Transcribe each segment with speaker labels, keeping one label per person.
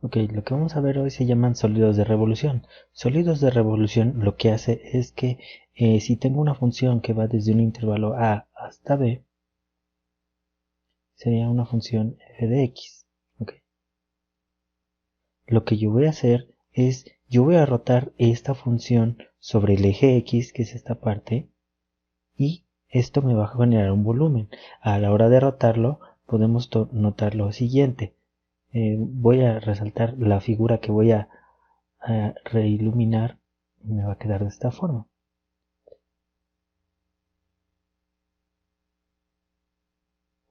Speaker 1: Ok, lo que vamos a ver hoy se llaman sólidos de revolución. Sólidos de revolución lo que hace es que si tengo una función que va desde un intervalo a hasta b, sería una función f de x. Okay. Lo que yo voy a hacer es, yo voy a rotar esta función sobre el eje x, que es esta parte, y esto me va a generar un volumen. A la hora de rotarlo, podemos notar lo siguiente. Voy a resaltar la figura que voy a reiluminar y me va a quedar de esta forma.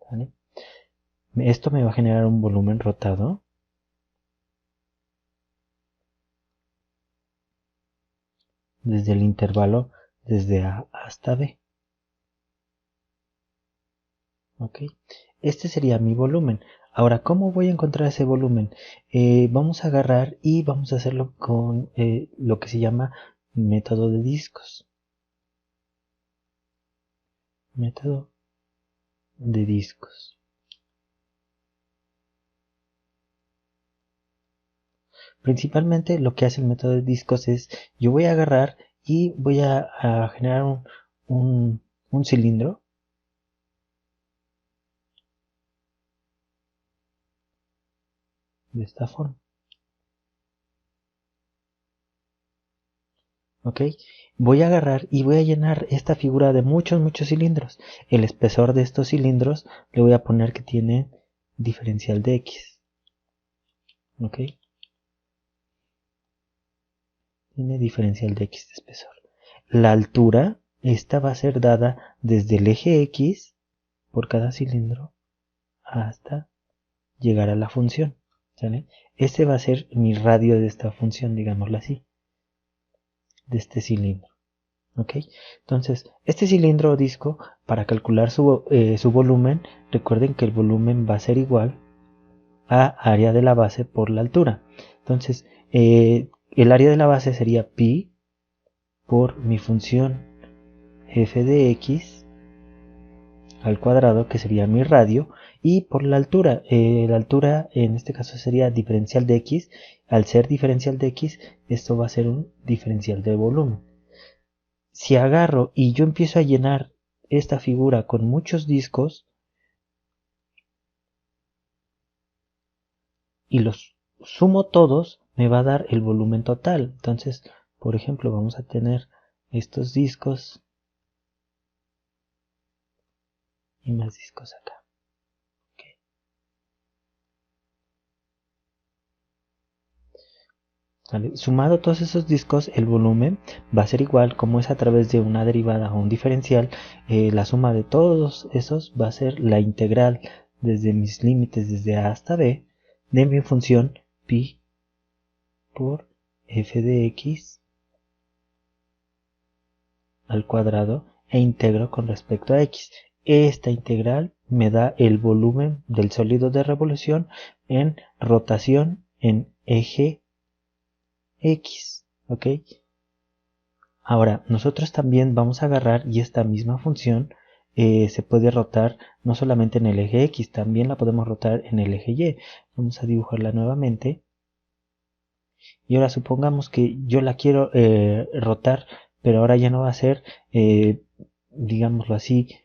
Speaker 1: ¿Vale? Esto me va a generar un volumen rotado desde el intervalo desde A hasta B. ¿Ok? Este sería mi volumen. Ahora, ¿cómo voy a encontrar ese volumen? Vamos a agarrar y vamos a hacerlo con lo que se llama método de discos. Método de discos. Principalmente lo que hace el método de discos es, yo voy a agarrar y voy a generar un cilindro. De esta forma. ¿Ok? Voy a agarrar y voy a llenar esta figura de muchos cilindros. El espesor de estos cilindros le voy a poner que tiene diferencial de x. ¿Ok? Tiene diferencial de x de espesor. La altura, esta va a ser dada desde el eje x por cada cilindro hasta llegar a la función. ¿Sale? Este va a ser mi radio de esta función, digámoslo así, de este cilindro. ¿Ok? Entonces, este cilindro o disco, para calcular su volumen, recuerden que el volumen va a ser igual a área de la base por la altura. Entonces, el área de la base sería pi por mi función f de x al cuadrado, que sería mi radio, y por la altura. La altura en este caso sería diferencial de x. Al ser diferencial de x, esto va a ser un diferencial de volumen. Si agarro y yo empiezo a llenar esta figura con muchos discos y los sumo todos, me va a dar el volumen total. Entonces, por ejemplo, vamos a tener estos discos y más discos acá. Okay. ¿Vale? Sumado todos esos discos, el volumen va a ser igual, como es a través de una derivada o un diferencial. La suma de todos esos va a ser la integral desde mis límites desde A hasta B de mi función pi por f de x al cuadrado e integro con respecto a x. Esta integral me da el volumen del sólido de revolución en rotación en eje x. ¿Ok? Ahora, nosotros también vamos a agarrar y esta misma función se puede rotar no solamente en el eje x, también la podemos rotar en el eje y. Vamos a dibujarla nuevamente. Y ahora supongamos que yo la quiero rotar, pero ahora ya no va a ser, digámoslo así,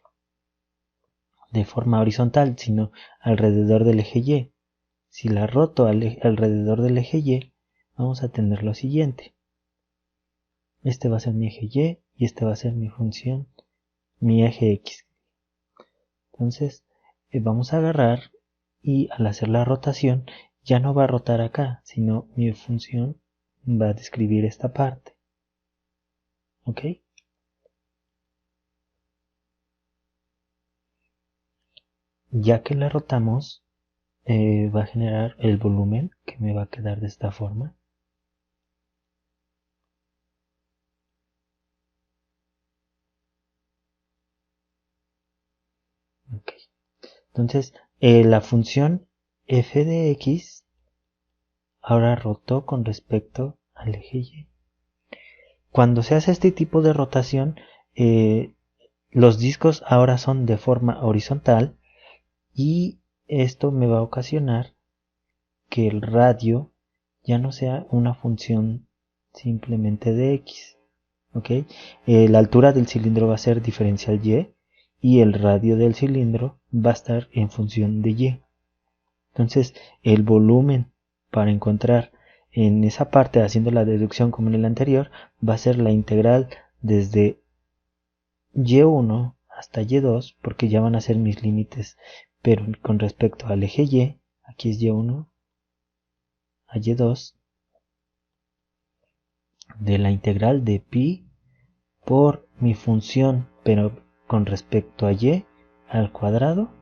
Speaker 1: de forma horizontal, sino alrededor del eje y. Si la roto alrededor del eje y, vamos a tener lo siguiente. Este va a ser mi eje y este va a ser mi función, mi eje x. Entonces, vamos a agarrar y al hacer la rotación, ya no va a rotar acá, sino mi función va a describir esta parte. ¿Ok? Ya que la rotamos, va a generar el volumen que me va a quedar de esta forma. Okay. Entonces, la función f de x ahora rotó con respecto al eje y. Cuando se hace este tipo de rotación, los discos ahora son de forma horizontal y esto me va a ocasionar que el radio ya no sea una función simplemente de x. ¿Ok? La altura del cilindro va a ser diferencial y el radio del cilindro va a estar en función de y. Entonces el volumen para encontrar en esa parte, haciendo la deducción como en el anterior, va a ser la integral desde y1 hasta y2, porque ya van a ser mis límites, pero con respecto al eje y, aquí es y1 a y2, de la integral de pi por mi función, pero con respecto a y al cuadrado,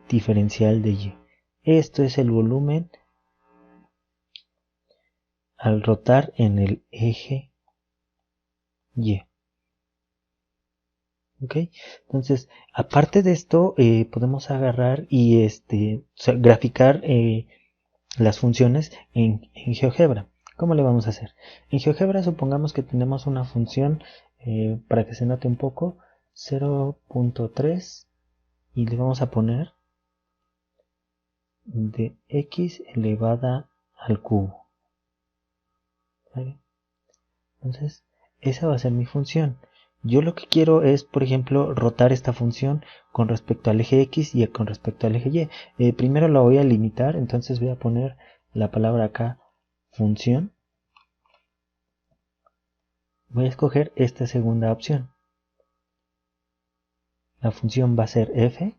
Speaker 1: diferencial de y. Esto es el volumen al rotar en el eje y. ¿Ok? Entonces, aparte de esto, podemos agarrar y graficar las funciones en GeoGebra. ¿Cómo le vamos a hacer? En GeoGebra supongamos que tenemos una función, para que se note un poco, 0.3 y le vamos a poner de x elevada al cubo. ¿Vale? Entonces, esa va a ser mi función. Yo lo que quiero es, por ejemplo, rotar esta función con respecto al eje x y con respecto al eje y. Primero la voy a limitar, entonces voy a poner la palabra acá, función. Voy a escoger esta segunda opción. La función va a ser f.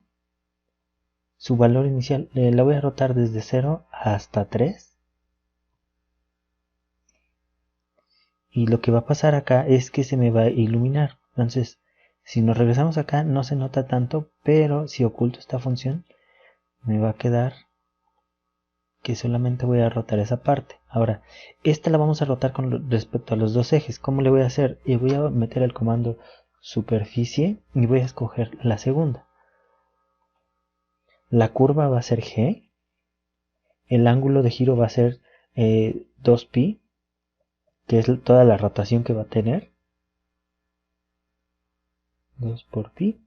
Speaker 1: Su valor inicial la voy a rotar desde 0 hasta 3. Y lo que va a pasar acá es que se me va a iluminar. Entonces, si nos regresamos acá no se nota tanto, pero si oculto esta función me va a quedar que solamente voy a rotar esa parte. Ahora, esta la vamos a rotar con respecto a los dos ejes. ¿Cómo le voy a hacer? Y voy a meter el comando superficie y voy a escoger la segunda. La curva va a ser g. El ángulo de giro va a ser 2pi, que es toda la rotación que va a tener. 2 por pi.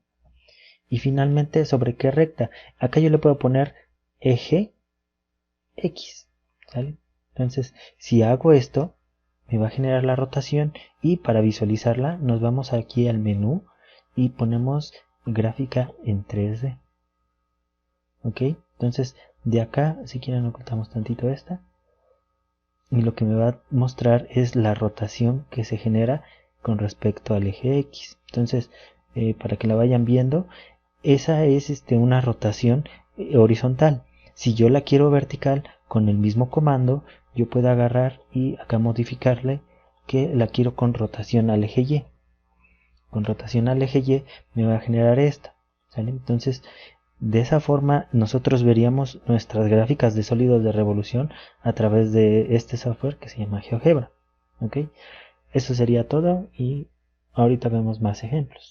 Speaker 1: Y finalmente, ¿sobre qué recta? Acá yo le puedo poner eje x. ¿Sale? Entonces, si hago esto, me va a generar la rotación y para visualizarla nos vamos aquí al menú y ponemos gráfica en 3D. ¿Ok? Entonces, de acá, si quieren ocultamos tantito esta. Y lo que me va a mostrar es la rotación que se genera con respecto al eje X. Entonces, para que la vayan viendo, esa es una rotación horizontal. Si yo la quiero vertical, con el mismo comando, yo puedo agarrar y acá modificarle que la quiero con rotación al eje Y. Con rotación al eje Y me va a generar esta. ¿Sale? Entonces, de esa forma nosotros veríamos nuestras gráficas de sólidos de revolución a través de este software que se llama GeoGebra. ¿Ok? Eso sería todo y ahorita vemos más ejemplos.